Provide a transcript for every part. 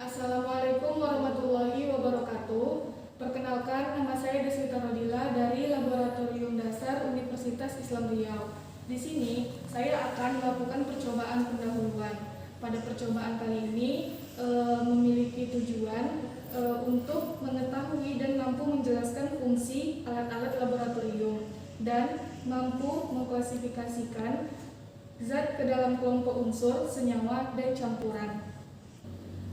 Assalamualaikum warahmatullahi wabarakatuh. Perkenalkan, nama saya Deswita Rodila dari Laboratorium Dasar Universitas Islam Riau. Di sini, saya akan melakukan percobaan pendahuluan. Pada percobaan kali ini, memiliki tujuan untuk mengetahui dan mampu menjelaskan fungsi alat-alat laboratorium dan mampu mengklasifikasikan zat ke dalam kelompok unsur, senyawa, dan campuran.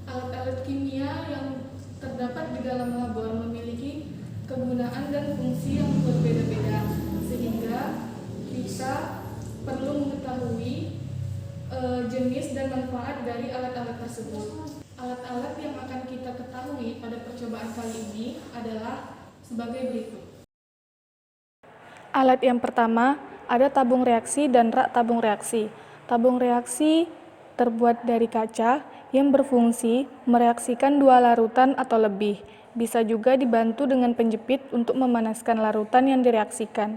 Alat-alat kimia yang terdapat di dalam labor memiliki kegunaan dan fungsi yang berbeda-beda, sehingga kita perlu mengetahui jenis dan manfaat dari alat-alat tersebut. Alat-alat yang akan kita ketahui pada percobaan kali ini adalah sebagai berikut. Alat yang pertama ada tabung reaksi dan rak tabung reaksi. Tabung reaksi terbuat dari kaca yang berfungsi mereaksikan dua larutan atau lebih. Bisa juga dibantu dengan penjepit untuk memanaskan larutan yang direaksikan.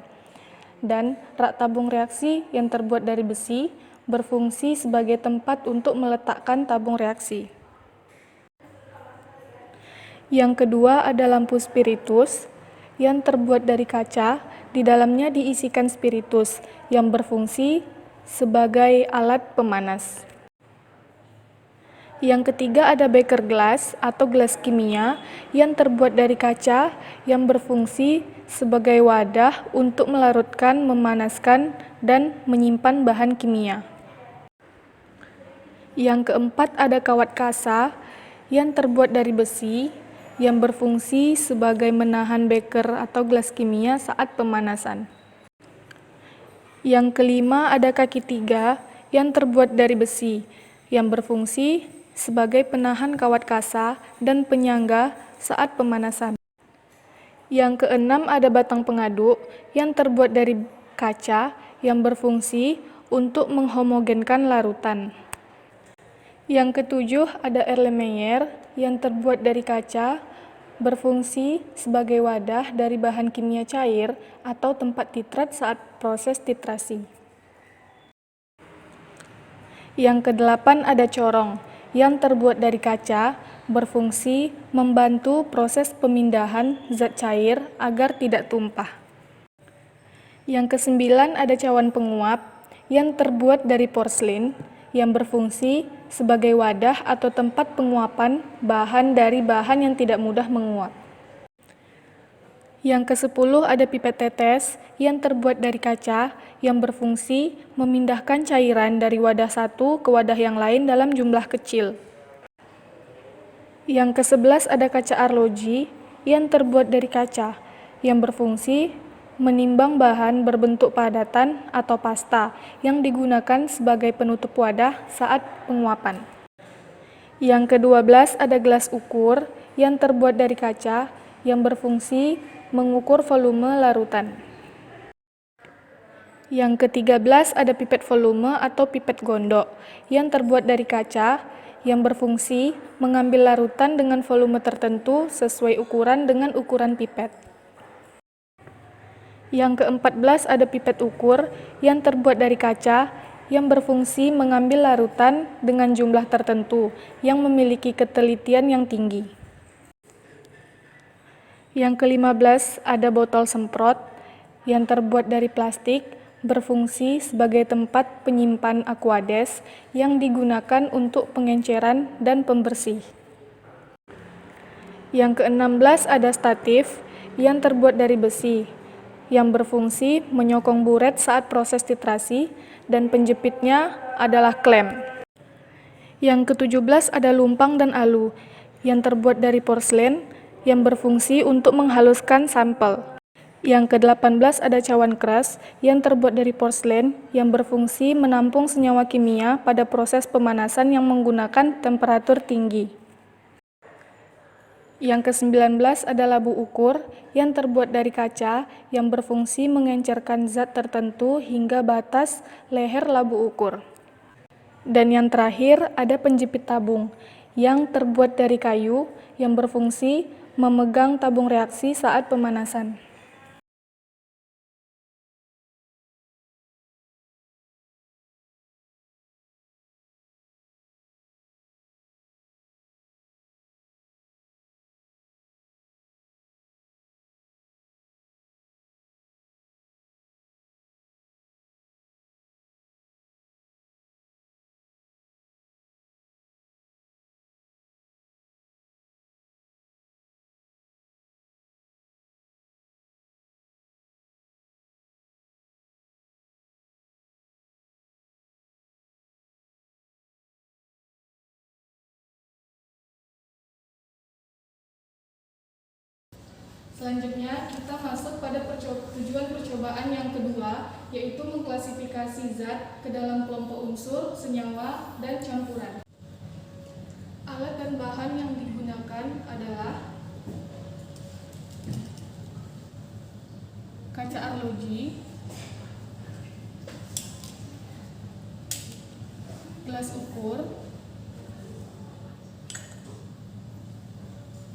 Dan rak tabung reaksi yang terbuat dari besi berfungsi sebagai tempat untuk meletakkan tabung reaksi. Yang kedua ada lampu spiritus yang terbuat dari kaca, di dalamnya diisikan spiritus yang berfungsi sebagai alat pemanas. Yang ketiga ada beker gelas atau gelas kimia yang terbuat dari kaca yang berfungsi sebagai wadah untuk melarutkan, memanaskan, dan menyimpan bahan kimia. Yang keempat ada kawat kasa yang terbuat dari besi yang berfungsi sebagai menahan beker atau gelas kimia saat pemanasan. Yang kelima ada kaki tiga yang terbuat dari besi yang berfungsi sebagai penahan kawat kasa dan penyangga saat pemanasan. Yang keenam ada batang pengaduk yang terbuat dari kaca yang berfungsi untuk menghomogenkan larutan. Yang ketujuh ada Erlenmeyer yang terbuat dari kaca, berfungsi sebagai wadah dari bahan kimia cair atau tempat titrat saat proses titrasi. Yang kedelapan ada corong yang terbuat dari kaca, berfungsi membantu proses pemindahan zat cair agar tidak tumpah. Yang kesembilan ada cawan penguap yang terbuat dari porselin yang berfungsi sebagai wadah atau tempat penguapan bahan dari bahan yang tidak mudah menguap. Yang kesepuluh ada pipet tetes yang terbuat dari kaca yang berfungsi memindahkan cairan dari wadah satu ke wadah yang lain dalam jumlah kecil. Yang kesebelas ada kaca arloji yang terbuat dari kaca yang berfungsi menimbang bahan berbentuk padatan atau pasta yang digunakan sebagai penutup wadah saat penguapan. Yang ke-12 ada gelas ukur yang terbuat dari kaca yang berfungsi mengukur volume larutan. Yang ke-13 ada pipet volume atau pipet gondok yang terbuat dari kaca yang berfungsi mengambil larutan dengan volume tertentu sesuai ukuran dengan ukuran pipet. Yang ke-14 ada pipet ukur yang terbuat dari kaca yang berfungsi mengambil larutan dengan jumlah tertentu yang memiliki ketelitian yang tinggi. Yang ke-15 ada botol semprot yang terbuat dari plastik berfungsi sebagai tempat penyimpan Aquades yang digunakan untuk pengenceran dan pembersih. Yang ke-16 ada statif yang terbuat dari besi yang berfungsi menyokong buret saat proses titrasi dan penjepitnya adalah klem. Yang ke-17 ada lumpang dan alu yang terbuat dari porselen yang berfungsi untuk menghaluskan sampel. Yang ke-18 ada cawan keras yang terbuat dari porselen yang berfungsi menampung senyawa kimia pada proses pemanasan yang menggunakan temperatur tinggi. Yang ke-19 ada labu ukur yang terbuat dari kaca yang berfungsi mengencerkan zat tertentu hingga batas leher labu ukur. Dan yang terakhir ada penjepit tabung yang terbuat dari kayu yang berfungsi memegang tabung reaksi saat pemanasan. Selanjutnya kita masuk pada tujuan percobaan yang kedua, yaitu mengklasifikasi zat ke dalam kelompok unsur, senyawa, dan campuran. Alat dan bahan yang digunakan adalah kaca arloji, gelas ukur,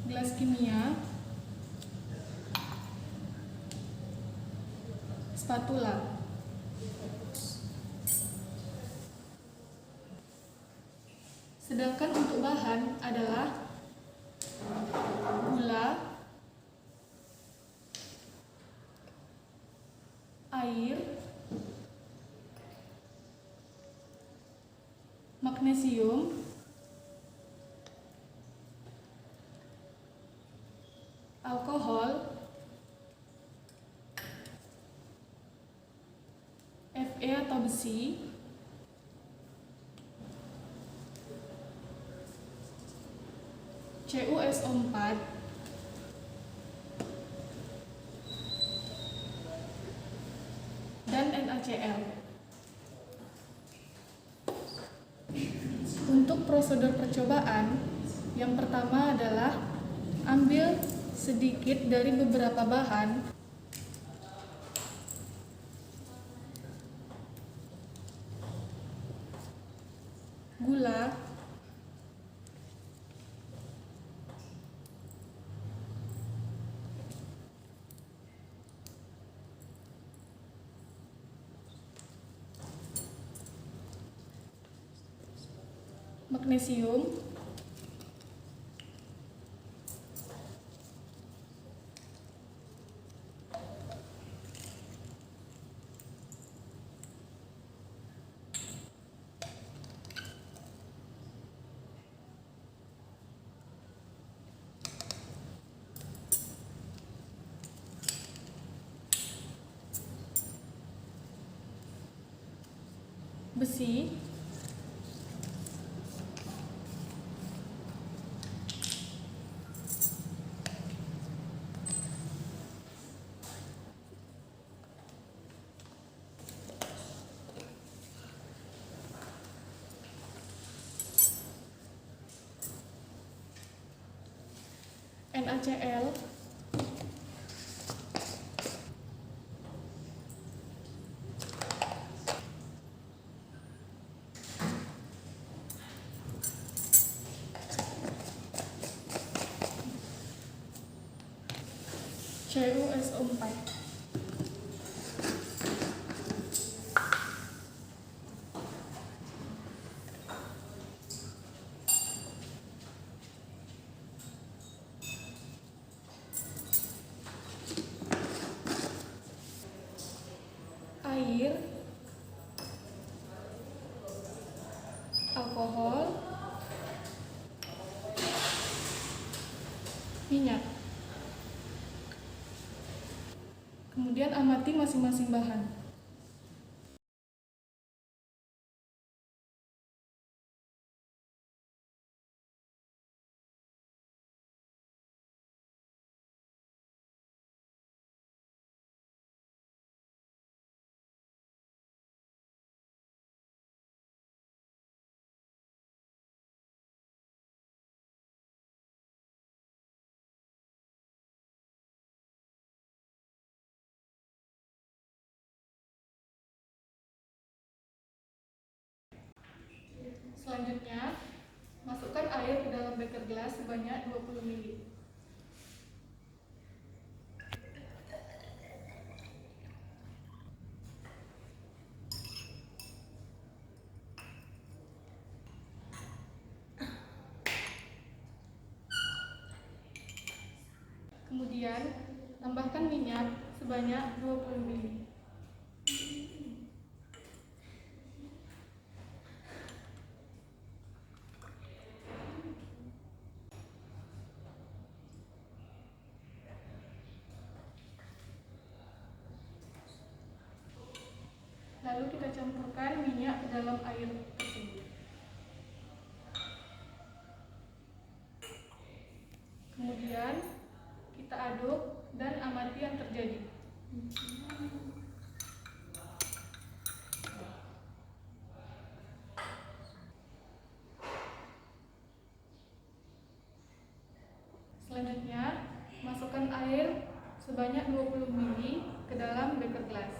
gelas kimia, spatula. Sedangkan untuk bahan adalah gula, air, magnesium, alkohol, Fe atau besi, CuSO4, dan NaCl. Untuk prosedur percobaan, yang pertama adalah ambil sedikit dari beberapa bahan, gula, magnesium, besi, NaCl, CuSO4. Air, alkohol, minyak. Kemudian amati masing-masing bahan. Selanjutnya, masukkan air ke dalam beker gelas sebanyak 20 ml. Kemudian, tambahkan minyak sebanyak 20 ml. Lalu kita campurkan minyak ke dalam air tersebut. Kemudian kita aduk sebanyak 20 ml ke dalam beker gelas.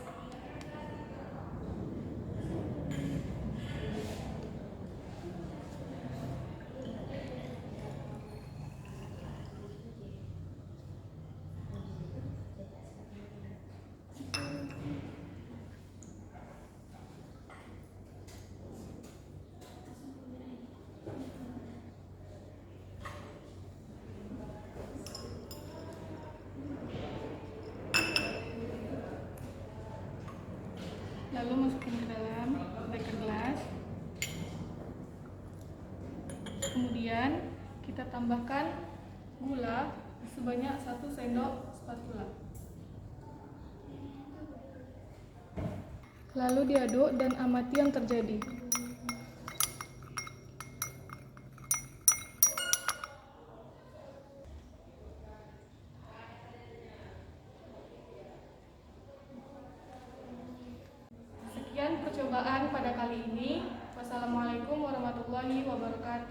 Lalu masukkan ke dalam beker gelas. Kemudian kita tambahkan gula sebanyak 1 sendok spatula. Lalu diaduk dan amati yang terjadi. Sekian percobaan pada kali ini. Wassalamualaikum warahmatullahi wabarakatuh.